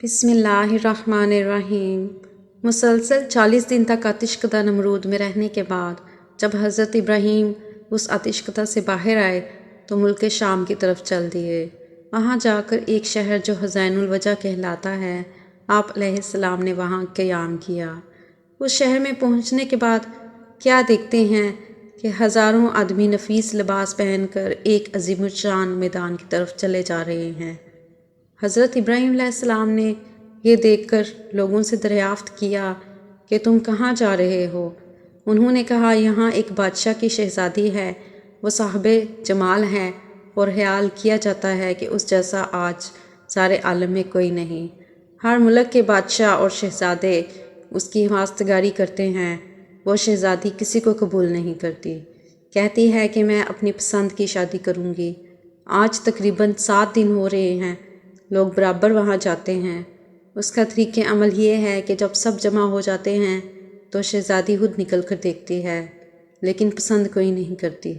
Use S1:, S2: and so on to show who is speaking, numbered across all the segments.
S1: بسم اللہ الرحمن الرحیم۔ مسلسل 40 دن تک آتش کدہ نمرود میں رہنے کے بعد جب حضرت ابراہیم اس آتش کدہ سے باہر آئے تو ملک شام کی طرف چل دیے۔ وہاں جا کر ایک شہر جو حزین الوجہ کہلاتا ہے، آپ علیہ السلام نے وہاں قیام کیا۔ اس شہر میں پہنچنے کے بعد کیا دیکھتے ہیں کہ ہزاروں آدمی نفیس لباس پہن کر ایک عظیم الشان میدان کی طرف چلے جا رہے ہیں۔ حضرت ابراہیم علیہ السلام نے یہ دیکھ کر لوگوں سے دریافت کیا کہ تم کہاں جا رہے ہو؟ انہوں نے کہا، یہاں ایک بادشاہ کی شہزادی ہے، وہ صاحب جمال ہے اور خیال کیا جاتا ہے کہ اس جیسا آج سارے عالم میں کوئی نہیں۔ ہر ملک کے بادشاہ اور شہزادے اس کی خواستگاری کرتے ہیں، وہ شہزادی کسی کو قبول نہیں کرتی، کہتی ہے کہ میں اپنی پسند کی شادی کروں گی۔ آج تقریباً 7 دن ہو رہے ہیں، لوگ برابر وہاں جاتے ہیں۔ اس کا طریق عمل یہ ہے کہ جب سب جمع ہو جاتے ہیں تو شہزادی خود نکل کر دیکھتی ہے، لیکن پسند کوئی نہیں کرتی۔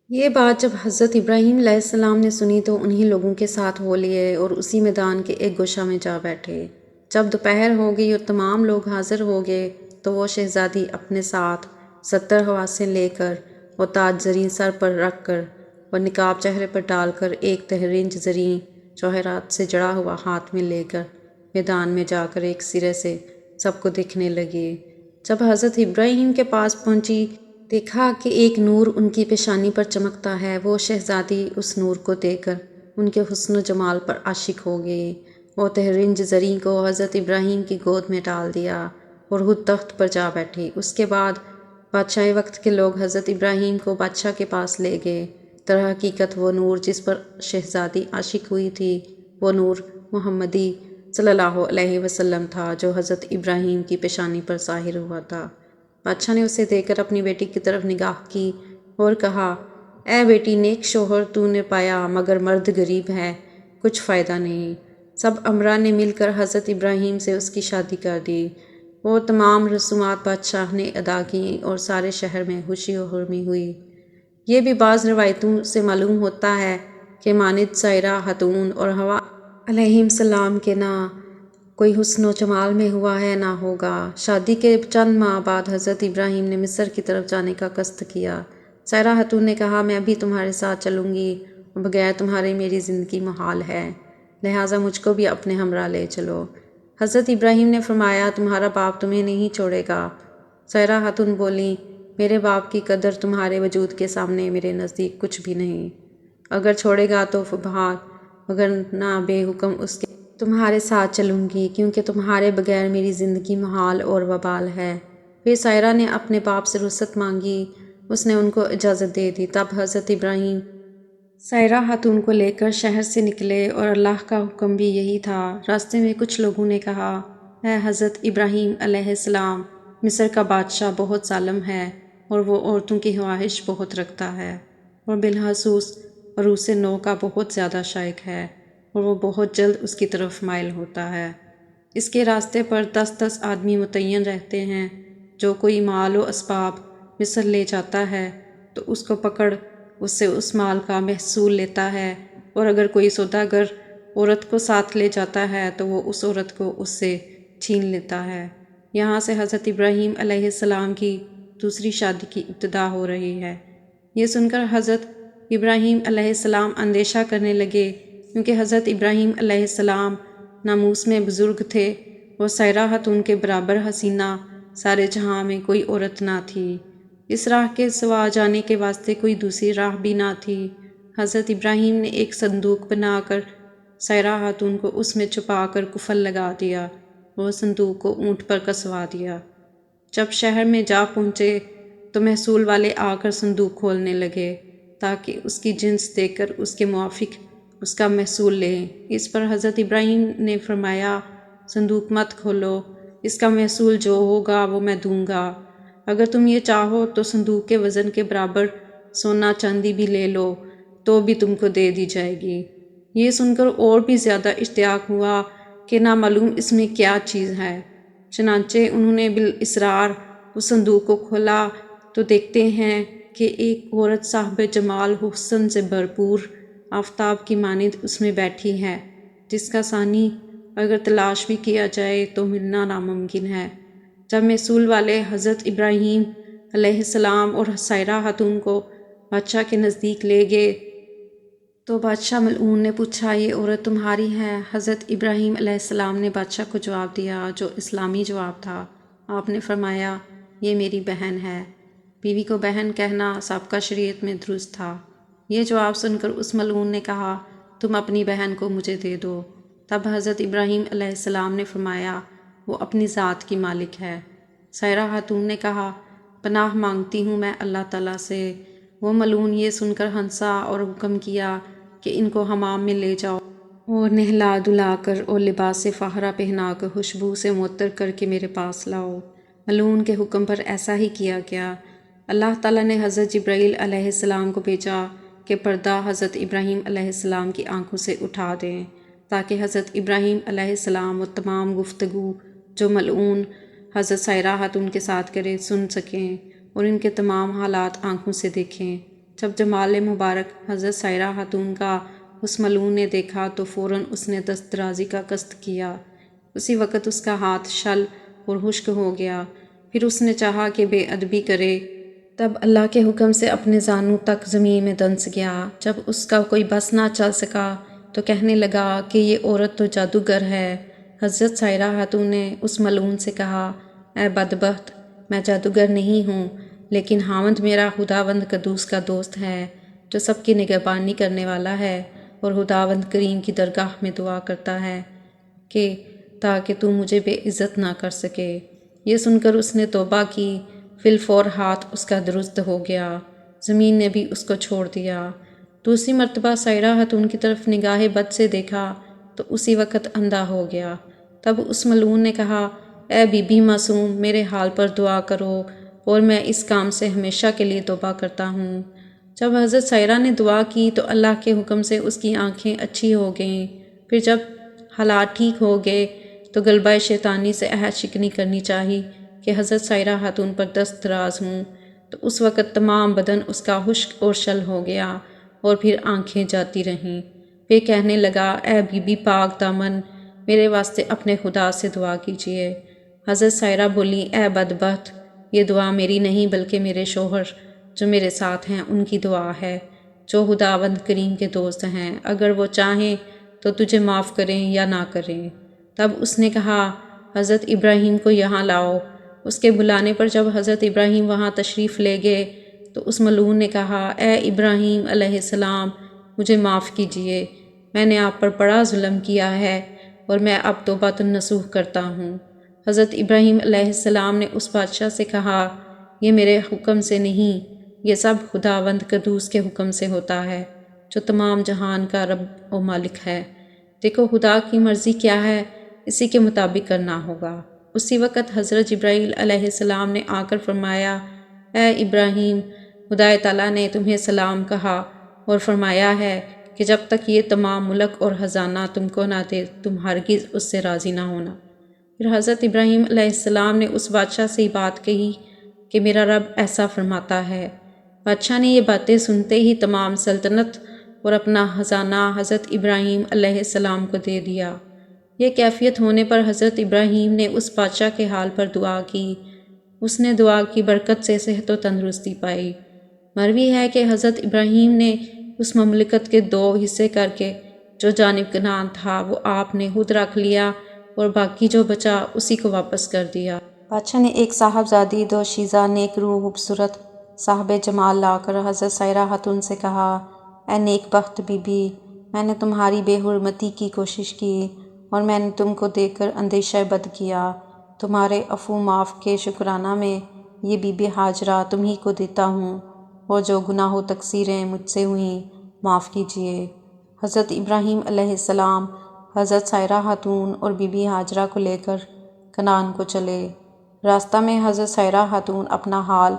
S1: یہ بات جب حضرت ابراہیم علیہ السلام نے سنی تو انہی لوگوں کے ساتھ ہو لیے اور اسی میدان کے ایک گوشہ میں جا بیٹھے۔ جب دوپہر ہو گئی اور تمام لوگ حاضر ہو گئے تو وہ شہزادی اپنے ساتھ 70 حواسیں لے کر اور تاج زریں سر پر رکھ کر اور نقاب چہرے پر ڈال کر ایک تہرنج زریں جواہرات سے جڑا ہوا ہاتھ میں لے کر میدان میں جا کر ایک سرے سے سب کو دیکھنے لگی۔ جب حضرت ابراہیم کے پاس پہنچی، دیکھا کہ ایک نور ان کی پیشانی پر چمکتا ہے۔ وہ شہزادی اس نور کو دیکھ کر ان کے حسن و جمال پر عاشق ہو گئی۔ وہ تہرنج زریں کو حضرت ابراہیم کی گود میں ڈال دیا اور خود تخت پر جا بیٹھی۔ اس کے بعد بادشاہ وقت کے لوگ حضرت ابراہیم کو بادشاہ کے پاس لے گئے۔ در حقیقت وہ نور جس پر شہزادی عاشق ہوئی تھی، وہ نور محمدی صلی اللہ علیہ وسلم تھا جو حضرت ابراہیم کی پیشانی پر ظاہر ہوا تھا۔ بادشاہ نے اسے دیکھ کر اپنی بیٹی کی طرف نگاہ کی اور کہا، اے بیٹی، نیک شوہر تو نے پایا مگر مرد غریب ہے، کچھ فائدہ نہیں۔ سب امراء نے مل کر حضرت ابراہیم سے اس کی شادی کر دی۔ وہ تمام رسومات بادشاہ نے ادا کیں اور سارے شہر میں خوشی و خرمی ہوئی۔ یہ بھی بعض روایتوں سے معلوم ہوتا ہے کہ مانند سائرہ خاتون اور حوا علیہم السلام کے نہ کوئی حسن و جمال میں ہوا ہے نہ ہوگا۔ شادی کے چند ماہ بعد حضرت ابراہیم نے مصر کی طرف جانے کا قصد کیا۔ سائرہ خاتون نے کہا، میں بھی تمہارے ساتھ چلوں گی اور بغیر تمہارے میری زندگی محال ہے، لہٰذا مجھ کو بھی اپنے ہمراہ لے چلو۔ حضرت ابراہیم نے فرمایا، تمہارا باپ تمہیں نہیں چھوڑے گا۔ سائرہ خاتون بولیں، میرے باپ کی قدر تمہارے وجود کے سامنے میرے نزدیک کچھ بھی نہیں۔ اگر چھوڑے گا تو بہار، مگر نہ بے حکم اس کے تمہارے ساتھ چلوں گی، کیونکہ تمہارے بغیر میری زندگی محال اور وبال ہے۔ پھر سائرہ نے اپنے باپ سے رخصت مانگی، اس نے ان کو اجازت دے دی۔ تب حضرت ابراہیم سائرہ خاتون کو لے کر شہر سے نکلے اور اللہ کا حکم بھی یہی تھا۔ راستے میں کچھ لوگوں نے کہا، اے حضرت ابراہیم علیہ السلام، مصر کا بادشاہ بہت ظالم ہے اور وہ عورتوں کی خواہش بہت رکھتا ہے اور بالخصوص عروس نو کا بہت زیادہ شائق ہے اور وہ بہت جلد اس کی طرف مائل ہوتا ہے۔ اس کے راستے پر 10 آدمی متعین رہتے ہیں۔ جو کوئی مال و اسباب مصر لے جاتا ہے تو اس کو پکڑ اس سے اس مال کا محصول لیتا ہے، اور اگر کوئی سوداگر عورت کو ساتھ لے جاتا ہے تو وہ اس عورت کو اس سے چھین لیتا ہے۔ یہاں سے حضرت ابراہیم علیہ السلام کی دوسری شادی کی ابتدا ہو رہی ہے۔ یہ سن کر حضرت ابراہیم علیہ السلام اندیشہ کرنے لگے، کیونکہ حضرت ابراہیم علیہ السلام ناموس میں بزرگ تھے اور سائرہ خاتون کے برابر حسینہ سارے جہاں میں کوئی عورت نہ تھی۔ اس راہ کے سوا جانے کے واسطے کوئی دوسری راہ بھی نہ تھی۔ حضرت ابراہیم نے ایک صندوق بنا کر سائرہ خاتون کو اس میں چھپا کر قفل لگا دیا اور صندوق کو اونٹ پر کسوا دیا۔ جب شہر میں جا پہنچے تو محصول والے آ کر صندوق کھولنے لگے تاکہ اس کی جنس دیکھ کر اس کے موافق اس کا محصول لیں۔ اس پر حضرت ابراہیم نے فرمایا، صندوق مت کھولو، اس کا محصول جو ہوگا وہ میں دوں گا۔ اگر تم یہ چاہو تو صندوق کے وزن کے برابر سونا چاندی بھی لے لو تو بھی تم کو دے دی جائے گی۔ یہ سن کر اور بھی زیادہ اشتیاق ہوا کہ نامعلوم اس میں کیا چیز ہے۔ چنانچہ انہوں نے بالاسرار اس صندوق کو کھولا تو دیکھتے ہیں کہ ایک عورت صاحب جمال حسن سے بھرپور آفتاب کی مانند اس میں بیٹھی ہے، جس کا ثانی اگر تلاش بھی کیا جائے تو ملنا ناممکن ہے۔ جب محصول والے حضرت ابراہیم علیہ السلام اور سائرہ خاتون کو بادشاہ کے نزدیک لے گئے تو بادشاہ ملعون نے پوچھا، یہ عورت تمہاری ہے؟ حضرت ابراہیم علیہ السلام نے بادشاہ کو جواب دیا جو اسلامی جواب تھا۔ آپ نے فرمایا، یہ میری بہن ہے۔ بیوی کو بہن کہنا سابقہ شریعت میں درست تھا۔ یہ جواب سن کر اس ملعون نے کہا، تم اپنی بہن کو مجھے دے دو۔ تب حضرت ابراہیم علیہ السلام نے فرمایا، وہ اپنی ذات کی مالک ہے۔ سائرہ خاتون نے کہا، پناہ مانگتی ہوں میں اللہ تعالیٰ سے۔ وہ ملعون یہ سن کر ہنسا اور حکم کیا کہ ان کو حمام میں لے جاؤ اور نہلا دھلا کر اور لباس فاخرہ پہنا کر خوشبو سے معطر کر کے میرے پاس لاؤ۔ ملعون کے حکم پر ایسا ہی کیا گیا۔ اللہ تعالیٰ نے حضرت جبرائیل علیہ السلام کو بھیجا کہ پردہ حضرت ابراہیم علیہ السلام کی آنکھوں سے اٹھا دیں تاکہ حضرت ابراہیم علیہ السلام و تمام گفتگو جو ملعون حضرت سائرہ خاتون کے ساتھ کرے سن سکیں اور ان کے تمام حالات آنکھوں سے دیکھیں۔ جب جمال مبارک حضرت سائرہ خاتون کا اس ملعون نے دیکھا تو فوراً اس نے دست درازی کا قصد کیا۔ اسی وقت اس کا ہاتھ شل اور خشک ہو گیا۔ پھر اس نے چاہا کہ بے ادبی کرے، تب اللہ کے حکم سے اپنے زانوں تک زمین میں دنس گیا۔ جب اس کا کوئی بس نہ چل سکا تو کہنے لگا کہ یہ عورت تو جادوگر ہے۔ حضرت سائرہ خاتون نے اس ملعون سے کہا، اے بدبخت، میں جادوگر نہیں ہوں، لیکن خاوند میرا خداوند قدوس کا دوست ہے جو سب کی نگہبانی کرنے والا ہے اور خداوند کریم کی درگاہ میں دعا کرتا ہے کہ تاکہ تو مجھے بے عزت نہ کر سکے۔ یہ سن کر اس نے توبہ کی۔ فی الفور ہاتھ اس کا درست ہو گیا۔ زمین نے بھی اس کو چھوڑ دیا۔ دوسری مرتبہ سائرہ خاتون کی طرف نگاہ بد سے دیکھا تو اسی وقت اندھا ہو گیا۔ تب اس ملعون نے کہا، اے بی بی معصوم، میرے حال پر دعا کرو اور میں اس کام سے ہمیشہ کے لیے توبہ کرتا ہوں۔ جب حضرت سائرہ نے دعا کی تو اللہ کے حکم سے اس کی آنکھیں اچھی ہو گئیں۔ پھر جب حالات ٹھیک ہو گئے تو غلبہ شیطانی سے عہد شکنی کرنی چاہی کہ حضرت سائرہ خاتون پر دست دراز ہوں، تو اس وقت تمام بدن اس کا خشک اور شل ہو گیا اور پھر آنکھیں جاتی رہیں۔ پھر کہنے لگا، اے بی بی پاک دامن، میرے واسطے اپنے خدا سے دعا کیجیے۔ حضرت سائرہ بولی، اے بدبخت، یہ دعا میری نہیں بلکہ میرے شوہر جو میرے ساتھ ہیں ان کی دعا ہے، جو خداوند کریم کے دوست ہیں، اگر وہ چاہیں تو تجھے معاف کریں یا نہ کریں۔ تب اس نے کہا، حضرت ابراہیم کو یہاں لاؤ۔ اس کے بلانے پر جب حضرت ابراہیم وہاں تشریف لے گئے تو اس ملعون نے کہا، اے ابراہیم علیہ السلام، مجھے معاف کیجیے، میں نے آپ پر بڑا ظلم کیا ہے اور میں اب توبۃ النصوح کرتا ہوں۔ حضرت ابراہیم علیہ السلام نے اس بادشاہ سے کہا، یہ میرے حکم سے نہیں، یہ سب خداوند قدوس کے حکم سے ہوتا ہے جو تمام جہان کا رب و مالک ہے۔ دیکھو خدا کی مرضی کیا ہے، اسی کے مطابق کرنا ہوگا۔ اسی وقت حضرت جبرائیل علیہ السلام نے آ کر فرمایا، اے ابراہیم، خدا تعالیٰ نے تمہیں سلام کہا اور فرمایا ہے کہ جب تک یہ تمام ملک اور خزانہ تم کو نہ دے تم ہرگز اس سے راضی نہ ہونا۔ پھر حضرت ابراہیم علیہ السلام نے اس بادشاہ سے یہ بات کہی کہ میرا رب ایسا فرماتا ہے۔ بادشاہ نے یہ باتیں سنتے ہی تمام سلطنت اور اپنا خزانہ حضرت ابراہیم علیہ السلام کو دے دیا۔ یہ کیفیت ہونے پر حضرت ابراہیم نے اس بادشاہ کے حال پر دعا کی۔ اس نے دعا کی برکت سے صحت و تندرستی پائی۔ مروی ہے کہ حضرت ابراہیم نے اس مملکت کے 2 حصے کر کے جو جانب کنعان تھا وہ آپ نے خود رکھ لیا اور باقی جو بچا اسی کو واپس کر دیا۔ بادشاہ نے ایک صاحبزادی دوشیزہ نیک روح خوبصورت صاحب جمال لا کر حضرت سائرہ خاتون سے کہا، اے نیک بخت بی بی، میں نے تمہاری بے حرمتی کی کوشش کی اور میں نے تم کو دیکھ کر اندیشہ بد کیا۔ تمہارے عفو معاف کے شکرانہ میں یہ بی بی ہاجرہ تمہیں کو دیتا ہوں اور جو گناہ و تقصیریں مجھ سے ہوئیں معاف کیجیے۔ حضرت ابراہیم علیہ السلام حضرت سائرہ خاتون اور بی بی ہاجرہ کو لے کر کنعان کو چلے۔ راستہ میں حضرت سائرہ خاتون اپنا حال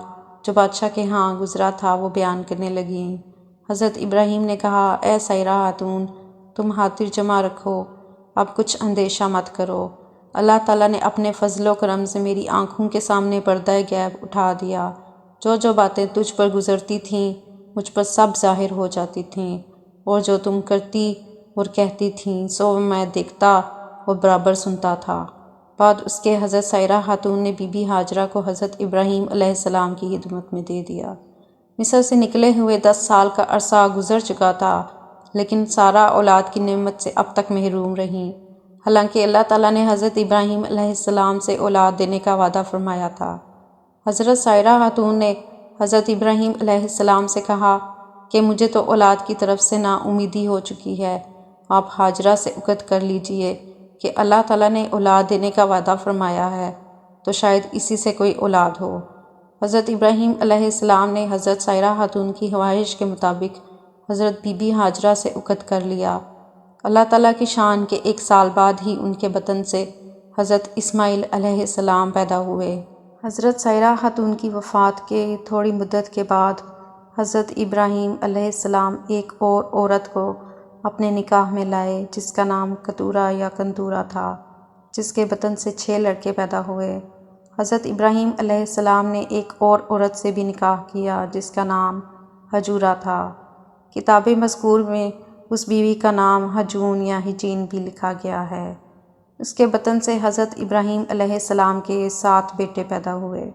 S1: جو بادشاہ کے ہاں گزرا تھا وہ بیان کرنے لگیں۔ حضرت ابراہیم نے کہا، اے سائرہ خاتون، تم خاطر جمع رکھو، اب کچھ اندیشہ مت کرو۔ اللہ تعالیٰ نے اپنے فضل و کرم سے میری آنکھوں کے سامنے پردہ غیب اٹھا دیا۔ جو باتیں تجھ پر گزرتی تھیں مجھ پر سب ظاہر ہو جاتی تھیں، اور جو تم کرتی اور کہتی تھیں سو میں دیکھتا وہ برابر سنتا تھا۔ بعد اس کے حضرت سائرہ خاتون نے بی بی ہاجرہ کو حضرت ابراہیم علیہ السلام کی خدمت میں دے دیا۔ مصر سے نکلے ہوئے 10 سال کا عرصہ گزر چکا تھا، لیکن سارہ اولاد کی نعمت سے اب تک محروم رہیں، حالانکہ اللہ تعالیٰ نے حضرت ابراہیم علیہ السلام سے اولاد دینے کا وعدہ فرمایا تھا۔ حضرت سائرہ خاتون نے حضرت ابراہیم علیہ السلام سے کہا کہ مجھے تو اولاد کی طرف سے نا امیدی ہو چکی ہے، آپ ہاجرہ سے عقد کر لیجئے کہ اللہ تعالیٰ نے اولاد دینے کا وعدہ فرمایا ہے تو شاید اسی سے کوئی اولاد ہو۔ حضرت ابراہیم علیہ السلام نے حضرت سائرہ خاتون کی خواہش کے مطابق حضرت بی بی ہاجرہ سے عقد کر لیا۔ اللہ تعالیٰ کی شان کے 1 سال بعد ہی ان کے بطن سے حضرت اسماعیل علیہ السلام پیدا ہوئے۔ حضرت سائرہ خاتون کی وفات کے تھوڑی مدت کے بعد حضرت ابراہیم علیہ السلام ایک اور عورت کو اپنے نکاح میں لائے جس کا نام کتورہ یا کنتورہ تھا، جس کے بطن سے 6 لڑکے پیدا ہوئے۔ حضرت ابراہیم علیہ السلام نے ایک اور عورت سے بھی نکاح کیا جس کا نام حجورہ تھا۔ کتاب مذکور میں اس بیوی کا نام حجون یا ہجین بھی لکھا گیا ہے۔ اس کے بطن سے حضرت ابراہیم علیہ السلام کے 7 بیٹے پیدا ہوئے۔